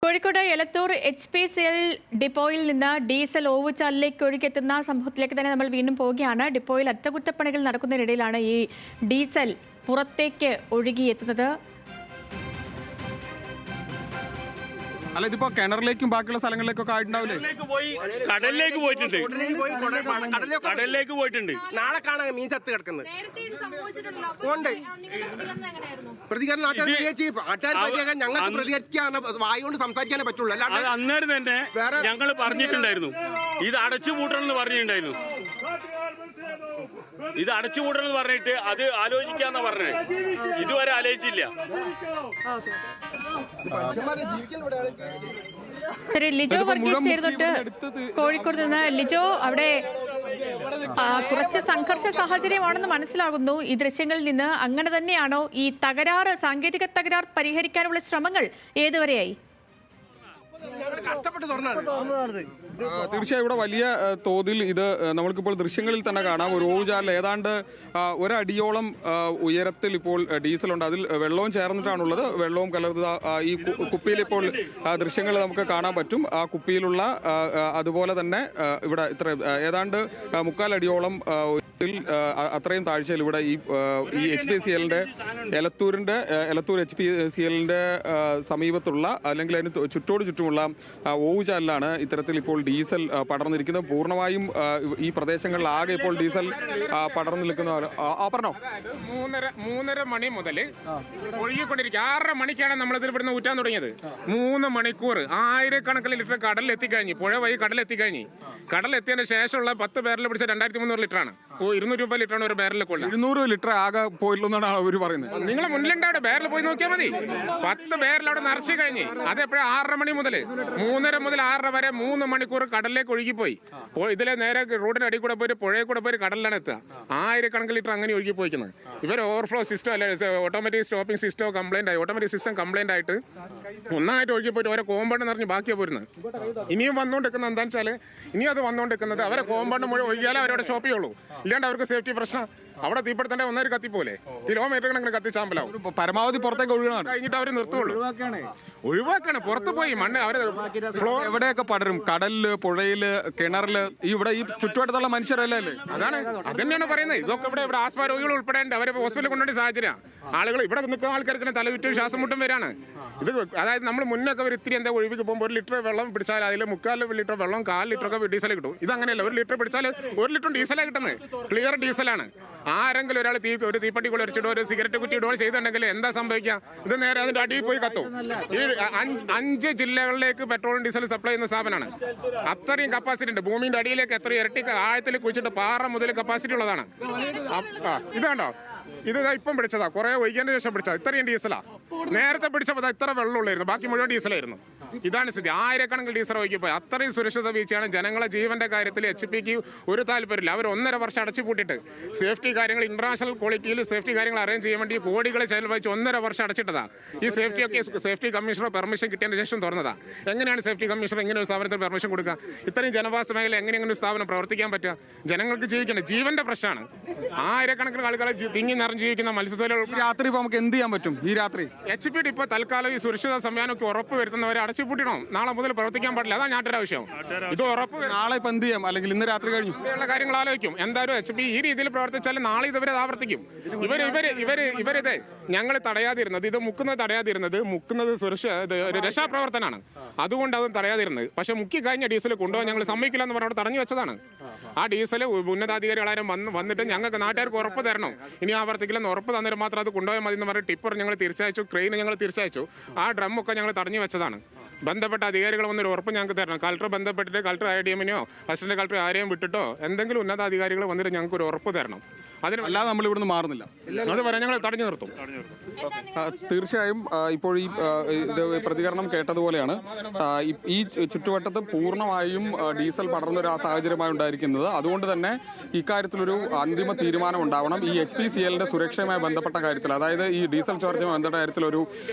Kozhikode Elathur HPCL ഡിപ്പോയിൽ നിന്ന് diesel ഓവുചാലിലേക്ക് ഒഴുകിയെത്തുന്ന സംഭവത്തിലേക്ക് തന്നെ നമ്മൾ വീണ്ടും പോവുകയാണ്. ഡിപ്പോയിൽ അറ്റകുറ്റപ്പണികൾ നടക്കുന്നതിനിടയിലാണ് ഈ ഡീസൽ പുറത്തേക്ക് ഒഴുകിയെത്തുന്നത്. അല്ല, ഇതിപ്പോ കിണറിലേക്കും ബാക്കിയുള്ള സ്ഥലങ്ങളിലേക്കൊക്കെ ആയിട്ടുണ്ടാവില്ലേ? കടലിലേക്ക് പോയിട്ടുണ്ട്. നാളെ കാണാൻ മീൻ ചത്ത് കിടക്കുന്നത് പ്രതികരണം ഞങ്ങൾക്ക് പ്രതികരിക്കാൻ വായുകൊണ്ട് സംസാരിക്കാനേ പറ്റുള്ളൂ. അത് അന്നേരം തന്നെ ഞങ്ങൾ പറഞ്ഞിട്ടുണ്ടായിരുന്നു, ഇത് അടച്ചുപൂട്ടണമെന്ന് പറഞ്ഞിട്ടുണ്ടായിരുന്നു. ഇത് അടച്ചുപൂട്ടണമെന്ന് പറഞ്ഞിട്ട് അത് ആലോചിക്കാന്നാ പറഞ്ഞത്. ഇതുവരെ ആലോചിച്ചില്ല. ലിജോ വർഗീസ് ചേർന്നിട്ട് കോഴിക്കോട് നിന്ന്. ലിജോ, അവിടെ കുറച്ച് സംഘർഷ സാഹചര്യമാണെന്ന് മനസ്സിലാകുന്നു ഈ ദൃശ്യങ്ങളിൽ നിന്ന്. അങ്ങനെ തന്നെയാണോ? ഈ തകരാറ്, സാങ്കേതിക തകരാർ പരിഹരിക്കാനുള്ള ശ്രമങ്ങൾ ഏതുവരെയായി? തീർച്ചയായും ഇവിടെ വലിയ തോതിൽ ഇത് നമ്മൾക്കിപ്പോൾ ദൃശ്യങ്ങളിൽ തന്നെ കാണാം. ഒരു ഓവുചാലിൽ ഏതാണ്ട് ഒരടിയോളം ഉയരത്തിൽ ഇപ്പോൾ ഡീസലുണ്ട്. അതിൽ വെള്ളവും ചേർന്നിട്ടാണുള്ളത്. വെള്ളവും കലർന്ന ഈ കുപ്പിയിൽ ഇപ്പോൾ ദൃശ്യങ്ങൾ നമുക്ക് കാണാൻ പറ്റും. ആ കുപ്പിയിലുള്ള അതുപോലെ തന്നെ ഇവിടെ ഇത്ര ഏതാണ്ട് 3/4 അടിയോളം അത്രയും താഴ്ചയിൽ ഇവിടെ ഈ HPCLന്റെ എലത്തൂർ HPCLന്റെ സമീപത്തുള്ള അല്ലെങ്കിൽ അതിന് ചുറ്റോട് ചുറ്റുമുള്ള ഓവുചാലിലാണ് ഇത്തരത്തിൽ ഇപ്പോൾ ഡീസൽ പടർന്നിരിക്കുന്നത്. പൂർണ്ണമായും ഈ പ്രദേശങ്ങളിലാകെ ഇപ്പോൾ ഡീസൽ പടർന്നു നിൽക്കുന്ന. പറഞ്ഞോ, 3:30 മണി മുതൽ ഒഴുകിക്കൊണ്ടിരിക്കുക. 6:30 മണിക്കാണ് നമ്മളിതിൽ ഇവിടുന്ന് ഊറ്റാൻ തുടങ്ങിയത്. 3 മണിക്കൂർ ആയിരക്കണക്കിന് ലിറ്റർ കടലിലെത്തിക്കഴിഞ്ഞ്, പുഴ വഴി കടലെത്തിക്കഴിഞ്ഞ്. കടലെത്തിയതിന് ശേഷമുള്ള 10 ബാരൽ പിടിച്ച 2300 ലിറ്ററാണ്. 200 ലിറ്ററാണ് ഒരു ബാരലിൽ കൊള്ളുക. 200 ലിറ്റർ ആകെ പോയില്ലെന്നാണ് അവർ പറയുന്നത്. നിങ്ങളെ മുന്നിലുണ്ടാവും, ബാരൽ പോയി നോക്കിയാൽ മതി. 10 ബാരൽ അവിടെ നിറച്ചു കഴിഞ്ഞ്. അതെപ്പോഴും 6:30 മണി മുതൽ 3:30 മുതൽ 6:30 വരെ 3 മണിക്കൂർ കടലിലേക്ക് ഒഴുകിപ്പോയി. ഇതിലെ നേരെ റോഡിന് അടി കൂടെ പോയി പുഴയിൽ കൂടെ പോയി കടലിലാണ് എത്തുക. ആയിരക്കണക്കിന് ലിറ്റർ അങ്ങനെ ഒഴുകി പോയിക്കുന്നത്. ഇവർ ഓവർഫ്ലോ സിസ്റ്റം അല്ലെ, ഓട്ടോമാറ്റിക് സ്റ്റോപ്പിംഗ് സിസ്റ്റം കംപ്ലൈന്റ് ആയി, ഓട്ടോമാറ്റിക് സിസ്റ്റം കംപ്ലൈന്റ് ആയിട്ട് ഒന്നായിട്ട് ഒഴുകി പോയിട്ട് ഓരോ കോമ്പൗണ്ട് നിറഞ്ഞ് ബാക്കിയാണ് പോരുന്നത്. ഇനിയും വന്നുകൊണ്ടിരിക്കുന്നത് എന്താണെന്ന് വെച്ചാൽ, ഇനിയും അത് വന്നുകൊണ്ടിരിക്കുന്നത് അവരെ കോമ്പൗണ്ട് മുഴുവൻ ഒഴുകിയാലേ അവരവിടെ സ്റ്റോപ്പ് ചെയ്യുള്ളൂ. ഇല്ലാണ്ട് അവർക്ക് സേഫ്റ്റി പ്രശ്നം. അവിടെ തീപ്പെടുത്തേണ്ട ഒന്നേര് കത്തിപ്പോലെ കിലോമീറ്റർ കണക്കിന് കത്തിച്ചാമ്പലാവും. പരമാവധി പുറത്തേക്ക് ഒഴുകണം. കഴിഞ്ഞിട്ട് അവർ നിർത്തുള്ളൂ. ഒഴിവാക്കാണ്. പുറത്ത് പോയി മണ്ണ് അവര് എവിടെയൊക്കെ പടരും? കടലില്, പുഴയില്, കിണറില്, ഇവിടെ ഈ ചുറ്റുവട്ടത്തുള്ള മനുഷ്യരല്ലേ? അതാണ്, അത് തന്നെയാണ് പറയുന്നത്. ഇതൊക്കെ ഇവിടെ ആസ്പരോഗികൾ ഉൾപ്പെടേണ്ട അവരെ ഹോസ്പിറ്റലിൽ കൊണ്ടുപോയി സാഹചര്യം. ആളുകൾ ഇവിടെ നിൽക്കുന്ന ആൾക്കാർക്ക് തലചുറ്റും ശ്വാസം മുട്ടും വരാണ്. ഇത് അതായത് നമ്മൾ മുന്നൊക്കെ ഒരു ഇത്തിരി എന്താ ഒഴിവിക്ക് പോകുമ്പോൾ 1 ലിറ്റർ വെള്ളം പിടിച്ചാൽ അതിൽ 3/4 ലിറ്റർ വെള്ളം 1/4 ലിറ്ററൊക്കെ ഡീസൽ കിട്ടും. ഇത് അങ്ങനെയല്ല. 1 ലിറ്റർ പിടിച്ചാൽ 1 ലിറ്റർ ഡീസലാണ് കിട്ടുന്നത്. ക്ലിയർ ഡീസലാണ്. ആരെങ്കിലും ഒരാൾ ഒരു തീപ്പട്ടി കുളിച്ചിട്ടോ ഒരു സിഗരറ്റ് കുറ്റി ഇടോ ചെയ്തിട്ടുണ്ടെങ്കിൽ എന്താ സംഭവിക്കുക? ഇത് നേരെ അതിന്റെ അടിയിൽ പോയി കത്തും. ഈ 5 ജില്ലകളിലേക്ക് പെട്രോളും ഡീസലും സപ്ലൈ ചെയ്യുന്ന സ്ഥാപനമാണ്. അത്രയും കപ്പാസിറ്റി ഉണ്ട്. ഭൂമിന്റെ അടിയിലേക്ക് എത്ര ഇരട്ടി ആഴത്തിൽ കുഴിച്ചിട്ട് പാറ മുതൽ കപ്പാസിറ്റി ഉള്ളതാണ്. ഇതാണ്ടോ, ഇത് ഇപ്പം പിടിച്ചതാ, കുറെ ഒഴിക്കേണ്ട ശേഷം പിടിച്ചതാ. ഇത്രയും ഡീസലാ. നേരത്തെ പിടിച്ചപ്പോൾ ഇത്ര വെള്ളമുള്ളായിരുന്നു, ബാക്കി മുഴുവൻ ഡീസലായിരുന്നു. ഇതാണ് സ്ഥിതി. ആയിരക്കണക്കിന് ഡീസൽ ഒഴുകിപ്പോയി. അത്രയും സുരക്ഷിത വീഴ്ചയാണ്. ജനങ്ങളെ ജീവന്റെ കാര്യത്തിൽ HP-ക്ക് ഒരു താല്പര്യമില്ല. അവർ 1.5 വർഷം അടച്ചു പൂട്ടിയിട്ട് സേഫ്റ്റി കാര്യങ്ങൾ, ഇന്റർനാഷണൽ ക്വാളിറ്റിയിൽ സേഫ്റ്റി കാര്യങ്ങൾ അറേഞ്ച് ചെയ്യാൻ വേണ്ടി കോടികളെ ചെലവഴിച്ച് 1.5 വർഷം അടച്ചിട്ടതാ. ഈ സേഫ്റ്റി കമ്മീഷണർ പെർമിഷൻ കിട്ടിയതിന് ശേഷം തുറന്നതാ. എങ്ങനെയാണ് സേഫ്റ്റി കമ്മീഷണർ ഇങ്ങനെ ഒരു സ്ഥാപനത്തിന് പെർമിഷൻ കൊടുക്കുക? ഇത്രയും ജനവാസ മേഖല എങ്ങനെ ഒരു സ്ഥാപനം പ്രവർത്തിക്കാൻ പറ്റുക? ജനങ്ങൾക്ക് ജീവിക്കേണ്ട ജീവന്റെ പ്രശ്നമാണ്. ആയിരക്കണക്കിന് ആളുകളെ തിങ്ങി നിറഞ്ഞ് ജീവിക്കുന്ന മത്സ്യത്തൊഴിലാളികൾ. രാത്രി ഇപ്പൊ നമുക്ക് എന്ത് ചെയ്യാൻ പറ്റും? ഈ രാത്രി HP ഇപ്പോൾ തൽക്കാലം ഈ സുരക്ഷിത സംവിധാനമൊക്കെ ഉറപ്പ് വരുത്തുന്നവരെ അടച്ചുപൂട്ടിടണം. നാളെ മുതൽ പ്രവർത്തിക്കാൻ പാടില്ല. അതാണ് ഞാനൊരു ആവശ്യം. ഇത് ഉറപ്പ്. നാളെ ഇപ്പൊ എന്ത് ചെയ്യാം? അല്ലെങ്കിൽ ഇന്ന് രാത്രി കഴിഞ്ഞു ഉള്ള കാര്യങ്ങൾ ആലോചിക്കും. എന്തായാലും HP ഈ രീതിയിൽ പ്രവർത്തിച്ചാൽ നാളെ ഇതുവരെ ആവർത്തിക്കും. ഇവരിത് ഞങ്ങൾ തടയാതിരുന്നത്, ഇത് മുക്കുന്നത് സുരക്ഷ രക്ഷാപ്രവർത്തനാണ്. അതുകൊണ്ട് അത് തടയാതിരുന്നത്. പക്ഷെ മുക്കി കഴിഞ്ഞ ഡീസൽ കൊണ്ടുപോകാൻ ഞങ്ങൾ സമ്മതിക്കില്ല എന്ന് പറഞ്ഞാൽ തടഞ്ഞു വെച്ചതാണ്. ആ ഡീസൽ ഉന്നതാധികാരികളാരും വന്നിട്ട് ഞങ്ങൾക്ക് നാട്ടുകാർക്ക് ഉറപ്പ് തരണം, ഇനി ആവർത്തിക്കില്ലെന്ന് ഉറപ്പ് തന്നിട്ട് മാത്രം അത് കൊണ്ടുപോയാൽ മതി എന്ന് പറഞ്ഞ് ടിപ്പർ ഞങ്ങൾ തിരിച്ചയച്ചു, ക്രെയിൻ ഞങ്ങൾ തിരിച്ചയച്ചു. ആ ഡ്രമ്മൊക്കെ ഞങ്ങൾ തടഞ്ഞു വെച്ചതാണ്. ബന്ധപ്പെട്ട അധികാരികൾ വന്നൊരു ഉറപ്പ് ഞങ്ങൾക്ക് തരണം. കളക്ടർ ബന്ധപ്പെട്ടിട്ട് കളക്ടർ IDM-നെയോ അസിസ്റ്റന്റ് കളക്ടർ ആരെയും വിട്ടിട്ടോ എന്തെങ്കിലും ഉന്നതാധികാരികൾ വന്നിട്ട് ഞങ്ങൾക്ക് ഒരു ഉറപ്പ് തരണം. അതിന് അല്ലാതെ നമ്മൾ ഇവിടുന്ന് മാറുന്നില്ല. അത് പറയാൻ ഞങ്ങൾ തടഞ്ഞു നിർത്തും. തീർച്ചയായും ഇപ്പോൾ ഈ ഇത് പ്രതികരണം കേട്ടതുപോലെയാണ്. ഈ ചുറ്റുവട്ടത്ത് പൂർണ്ണമായും ഡീസൽ പടർന്നൊരു സാഹചര്യമായി ഉണ്ടായിരിക്കുന്നത്. അതുകൊണ്ട് തന്നെ ഇക്കാര്യത്തിലൊരു അന്തിമ തീരുമാനം ഉണ്ടാവണം. ഈ HPCLന്റെ സുരക്ഷയുമായി ബന്ധപ്പെട്ട കാര്യത്തിൽ, അതായത് ഈ ഡീസൽ ചോർച്ചയുമായി ബന്ധപ്പെട്ട കാര്യത്തിലൊരു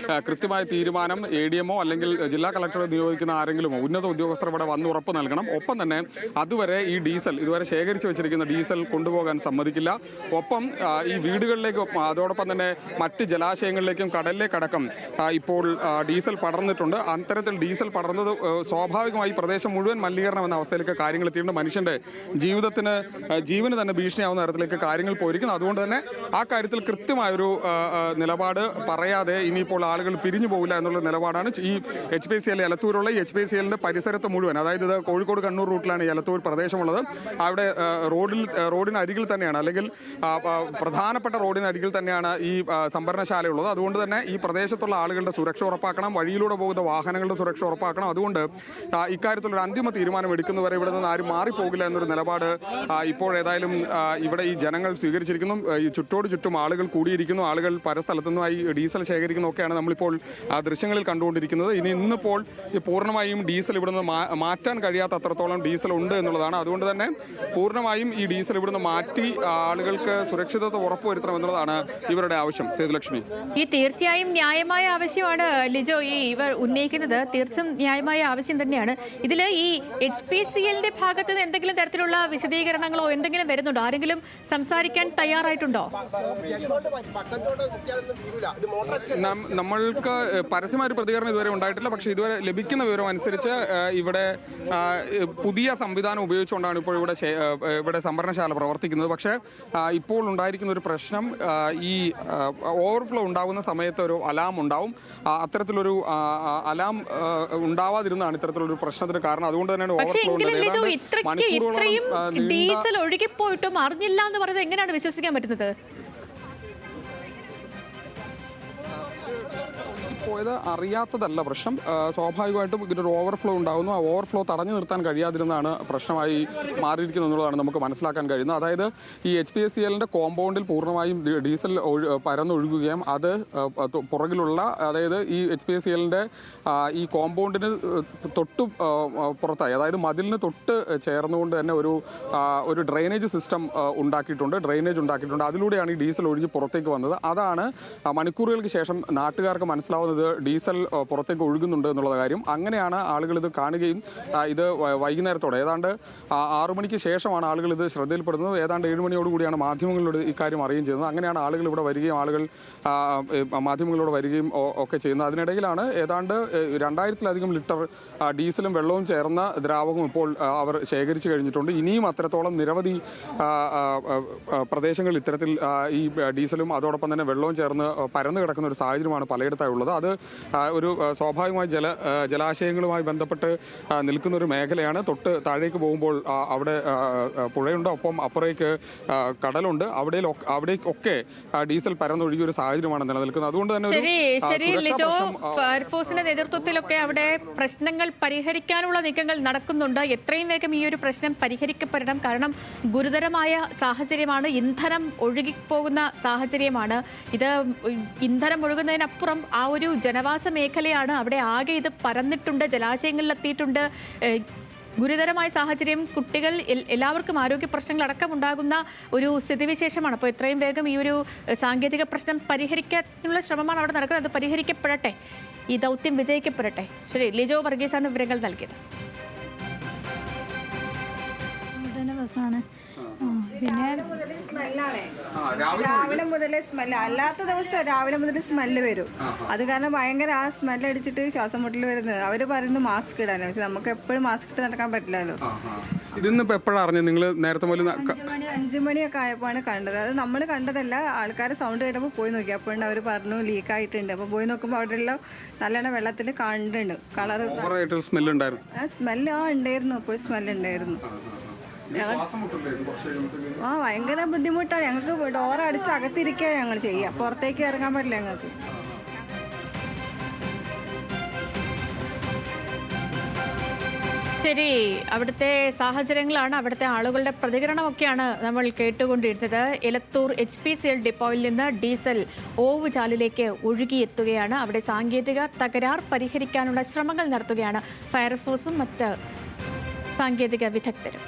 കൃത്യമായ തീരുമാനം ADM-ഓ അല്ലെങ്കിൽ ജില്ലാ കളക്ടറെ നിയോഗിക്കുന്ന ആരെങ്കിലുമോ ഉന്നത ഉദ്യോഗസ്ഥർ ഇവിടെ വന്ന് ഉറപ്പ് നൽകണം. ഒപ്പം തന്നെ അതുവരെ ഈ ഡീസൽ ഇതുവരെ ശേഖരിച്ചു വെച്ചിരിക്കുന്ന ഡീസൽ കൊണ്ടുപോകാൻ സമ്മതിക്കില്ല. ഒപ്പം ഈ വീടുകളിലേക്കും അതോടൊപ്പം തന്നെ മറ്റ് ജലാശയങ്ങളിലേക്കും കടലിലേക്കടക്കം ഇപ്പോൾ ഡീസൽ പടർന്നിട്ടുണ്ട്. അത്തരത്തിൽ ഡീസൽ പടർന്നത് സ്വാഭാവികമായി പ്രദേശം മുഴുവൻ മലിനീകരണം എന്ന അവസ്ഥയിലേക്ക് കാര്യങ്ങൾ എത്തിയിട്ടുണ്ട്. മനുഷ്യന്റെ ജീവന് തന്നെ ഭീഷണിയാവുന്ന തരത്തിലേക്ക് കാര്യങ്ങൾ പോയിരിക്കുന്നു. അതുകൊണ്ട് തന്നെ ആ കാര്യത്തിൽ കൃത്യമായൊരു നിലപാട് പറയാതെ ഇനിയിപ്പോൾ ആളുകൾ പിരിഞ്ഞു പോകില്ല എന്നുള്ള നിലപാടാണ് ഈ HPCL എലത്തൂരുള്ള ഈ HPCL പരിസരത്ത് മുഴുവൻ, അതായത് ഇത് കോഴിക്കോട് കണ്ണൂർ റൂട്ടിലാണ് ഈ എലത്തൂർ പ്രദേശമുള്ളത്. അവിടെ റോഡിനരികിൽ തന്നെയാണ്, അല്ലെങ്കിൽ പ്രധാനപ്പെട്ട റോഡിനരികിൽ തന്നെയാണ് ഈ സംഭരണശാലയുള്ളത്. അതുകൊണ്ട് തന്നെ ഈ പ്രദേശത്തുള്ള ആളുകളുടെ സുരക്ഷ ഉറപ്പാക്കണം, വഴിയിലൂടെ പോകുന്ന വാഹനങ്ങളുടെ സുരക്ഷ ഉറപ്പാക്കണം. അതുകൊണ്ട് ഇക്കാര്യത്തിലൊരു അന്തിമ തീരുമാനം എടുക്കുന്നവരെ ഇവിടെ നിന്ന് ആരും മാറിപ്പോകില്ല എന്നൊരു നിലപാട് ഇപ്പോഴേതായാലും ഇവിടെ ഈ ജനങ്ങൾ സ്വീകരിച്ചിരിക്കുന്നു. ഈ ചുറ്റും ആളുകൾ കൂടിയിരിക്കുന്നു, ആളുകൾ പല സ്ഥലത്തു നിന്നുമായി ഡീസൽ ശേഖരിക്കുന്നതൊക്കെയാണ് നമ്മളിപ്പോൾ ദൃശ്യങ്ങളിൽ കണ്ടുകൊണ്ടിരിക്കുന്നത്. ഇന്നിപ്പോൾ പൂർണ്ണമായും ഡീസൽ ഇവിടുന്ന് മാറ്റാൻ കഴിയാത്ത അത്രത്തോളം ഡീസൽ ഉണ്ട് എന്നുള്ളതാണ്. അതുകൊണ്ട് തന്നെ പൂർണ്ണമായും ഈ ഡീസൽ ഇവിടുന്ന് മാറ്റി ആളുകൾക്ക് സുരക്ഷിതത്വം ഉറപ്പുവരുത്തണം എന്നുള്ളതാണ് ഇവരുടെ ആവശ്യം. സേതുലക്ഷ്മി, ഈ തീർച്ചയായും ന്യായമായ ആവശ്യമാണ് ലിജോ ഇവർ ഉന്നയിക്കുന്നത്. തീർച്ചയായും ന്യായമായ ആവശ്യം തന്നെയാണ്. ഇതിൽ ഈ HPCLന്റെ ഭാഗത്ത് നിന്ന് എന്തെങ്കിലും തരത്തിലുള്ള വിശദീകരണങ്ങളോ എന്തെങ്കിലും വരുന്നുണ്ടോ? ആരെങ്കിലും സംസാരിക്കാൻ തയ്യാറായിട്ടുണ്ടോ? നമ്മൾക്ക് പരസ്യമായ പ്രതികരണം ഇതുവരെ ഉണ്ടായിട്ടില്ല. പക്ഷേ ഇതുവരെ ലഭിക്കുന്ന വിവരം അനുസരിച്ച് ഇവിടെ പുതിയ സംവിധാനം ഉപയോഗിച്ചുകൊണ്ടാണ് ഇപ്പോൾ ഇവിടെ സംഭരണശാല പ്രവർത്തിക്കുന്നത്. പക്ഷേ ഇപ്പോൾ ഉണ്ടായിരിക്കുന്ന ഒരു പ്രശ്നം, ഈ ഓവർഫ്ലോ ഉണ്ടാകുന്ന സമയത്ത് ഒരു അലാം ഉണ്ടാവും. അത്തരത്തിലൊരു അലാം ഉണ്ടാവാതിരുന്നതാണ് ഇത്തരത്തിലൊരു പ്രശ്നത്തിന് കാരണം. അതുകൊണ്ട് തന്നെയാണ് ഓവർഫ്ലോ ഉണ്ടായത്. ഡീസൽ ഒഴുകിപ്പോയിട്ടും അറിഞ്ഞില്ല എന്ന് പറയുന്നത് എങ്ങനെയാണ് വിശ്വസിക്കാൻ പറ്റുന്നത്? പോയത് അറിയാത്തതല്ല പ്രശ്നം. സ്വാഭാവികമായിട്ടും ഇതിനൊരു ഓവർഫ്ലോ ഉണ്ടാകുന്നു. ആ ഓവർഫ്ലോ തടഞ്ഞു നിർത്താൻ കഴിയാതിരുന്നാണ് പ്രശ്നമായി മാറിയിരിക്കുന്നത് എന്നുള്ളതാണ് നമുക്ക് മനസ്സിലാക്കാൻ കഴിയുന്നത്. അതായത് ഈ HPCLന്റെ കോമ്പൗണ്ടിൽ പൂർണ്ണമായും ഡീസൽ പരന്നൊഴുകുകയും അത് പുറകിലുള്ള, അതായത് ഈ HPCLന്റെ ഈ കോമ്പൗണ്ടിന് തൊട്ട് പുറത്തായി, അതായത് മതിലിന് തൊട്ട് ചേർന്നുകൊണ്ട് തന്നെ ഒരു ഡ്രെയിനേജ് സിസ്റ്റം ഉണ്ടാക്കിയിട്ടുണ്ട്. അതിലൂടെയാണ് ഈ ഡീസൽ ഒഴുകി പുറത്തേക്ക് വന്നത്. അതാണ് മണിക്കൂറുകൾക്ക് ശേഷം നാട്ടുകാർക്ക് മനസ്സിലാവുന്നത് ഡീസൽ പുറത്തേക്ക് ഒഴുകുന്നുണ്ട് എന്നുള്ള കാര്യം. അങ്ങനെയാണ് ആളുകൾ ഇത് കാണുകയും ഇത് വൈകുന്നേരത്തോടെ ഏതാണ്ട് 6 മണിക്ക് ശേഷമാണ് ആളുകൾ ഇത് ശ്രദ്ധയിൽപ്പെടുന്നത്. ഏതാണ്ട് 7 മണിയോടുകൂടിയാണ് മാധ്യമങ്ങളോട് ഇക്കാര്യം അറിയുകയും ചെയ്യുന്നത്. അങ്ങനെയാണ് ആളുകൾ ഇവിടെ വരികയും മാധ്യമങ്ങളോട് വരികയും ഒക്കെ ചെയ്യുന്നത്. അതിനിടയിലാണ് ഏതാണ്ട് 2000-ലധികം ലിറ്റർ ഡീസലും വെള്ളവും ചേർന്ന ദ്രാവകം ഇപ്പോൾ അവർ ശേഖരിച്ചു കഴിഞ്ഞിട്ടുണ്ട്. ഇനിയും അത്രത്തോളം നിരവധി പ്രദേശങ്ങളിൽ ഇത്തരത്തിൽ ഈ ഡീസലും അതോടൊപ്പം തന്നെ വെള്ളവും ചേർന്ന് പരന്നു കിടക്കുന്ന ഒരു സാഹചര്യമാണ് പലയിടത്തായി ഉള്ളത്. അത് ഒരു സ്വാഭാവികമായി ജലാശയങ്ങളുമായി ബന്ധപ്പെട്ട് നിൽക്കുന്ന ഒരു മേഖലയാണ്. തൊട്ട് താഴേക്ക് പോകുമ്പോൾ അവിടെ പുഴയുണ്ട്, ഒപ്പം അപ്പുറേക്ക് കടലുണ്ട്. അവിടേക്കൊക്കെ ഡീസൽ പരന്നൊഴുകിയ ഒരു സാഹചര്യമാണ് നിലനിൽക്കുന്നത്. അതുകൊണ്ട് തന്നെ ഫയർഫോഴ്സിന്റെ നേതൃത്വത്തിലൊക്കെ അവിടെ പ്രശ്നങ്ങൾ പരിഹരിക്കാനുള്ള നീക്കങ്ങൾ നടക്കുന്നുണ്ട്. എത്രയും വേഗം ഈ ഒരു പ്രശ്നം പരിഹരിക്കപ്പെടണം. കാരണം ഗുരുതരമായ സാഹചര്യമാണ്, ഇന്ധനം ഒഴുകിപ്പോകുന്ന സാഹചര്യമാണ്. ഇത് ഇന്ധനം ഒഴുകുന്നതിനപ്പുറം ആ ഒരു ജനവാസ മേഖലയാണ്. അവിടെ ആകെ ഇത് പരന്നിട്ടുണ്ട്, ജലാശയങ്ങളിലെത്തിയിട്ടുണ്ട്. ഗുരുതരമായ സാഹചര്യം, കുട്ടികൾ, എല്ലാവർക്കും ആരോഗ്യ പ്രശ്നങ്ങൾ അടക്കമുണ്ടാകുന്ന ഒരു സ്ഥിതിവിശേഷമാണ്. അപ്പോൾ എത്രയും വേഗം ഈ ഒരു സാങ്കേതിക പ്രശ്നം പരിഹരിക്കാനുള്ള ശ്രമമാണ് അവിടെ നടക്കുന്നത്. അത് പരിഹരിക്കപ്പെടട്ടെ, ഈ ദൗത്യം വിജയിക്കപ്പെടട്ടെ. ശരി, ലിജോ വർഗീസാണ് വിവരങ്ങൾ നൽകിയത്. പിന്നെ രാവിലെ മുതലേ സ്മെല്ല്, അല്ലാത്ത ദിവസം രാവിലെ മുതൽ സ്മെല്ല് വരും. അത് കാരണം ഭയങ്കര ആ സ്മെല്ല് അടിച്ചിട്ട് ശ്വാസം മുട്ടൽ വരുന്നത്. അവര് പറയുന്നത് മാസ്ക് ഇടാനോ, പക്ഷെ നമുക്ക് എപ്പോഴും മാസ്ക് ഇട്ട് നടക്കാൻ പറ്റില്ലല്ലോ. ഇതിന്നിപ്പോ എപ്പോഴാണ് അറിഞ്ഞത് നിങ്ങൾ? നേരത്തെ മുതൽ 5 മണിയൊക്കെ ആയപ്പോഴാണ് കണ്ടത്. അത് നമ്മൾ കണ്ടതല്ല, ആൾക്കാർ സൗണ്ട് കേട്ടപ്പോൾ പോയി നോക്കി. അപ്പോഴാണ് അവർ പറഞ്ഞു ലീക്ക് ആയിട്ടുണ്ട്. അപ്പോൾ പോയി നോക്കുമ്പോൾ അവിടെ എല്ലാം നല്ലോണം വെള്ളത്തിൽ കണ്ടുണ്ട്. കളർ സ്മെല്ല് ഉണ്ടായിരുന്നു. സ്മെല്ല് ഉണ്ടായിരുന്നു, അപ്പോൾ സ്മെല്ല് ഉണ്ടായിരുന്നു. ഭയങ്കര ബുദ്ധിമുട്ടാണ് ഞങ്ങൾക്ക്. ഡോർ അടിച്ച് അകത്തിരിക്കുക ഞങ്ങൾ ചെയ്യുക, പുറത്തേക്ക് ഇറങ്ങാൻ പറ്റില്ല ഞങ്ങൾക്ക്. ശരി, അവിടുത്തെ സാഹചര്യങ്ങളാണ്, അവിടുത്തെ ആളുകളുടെ പ്രതികരണമൊക്കെയാണ് നമ്മൾ കേട്ടുകൊണ്ടിരുന്നത്. എലത്തൂർ HPCL ഡിപ്പോയിൽ നിന്ന് ഡീസൽ ഓവുചാലിലേക്ക് ഒഴുകിയെത്തുകയാണ്. അവിടെ സാങ്കേതിക തകരാർ പരിഹരിക്കാനുള്ള ശ്രമങ്ങൾ നടത്തുകയാണ് ഫയർഫോഴ്സും മറ്റ് സാങ്കേതിക വിദഗ്ധരും.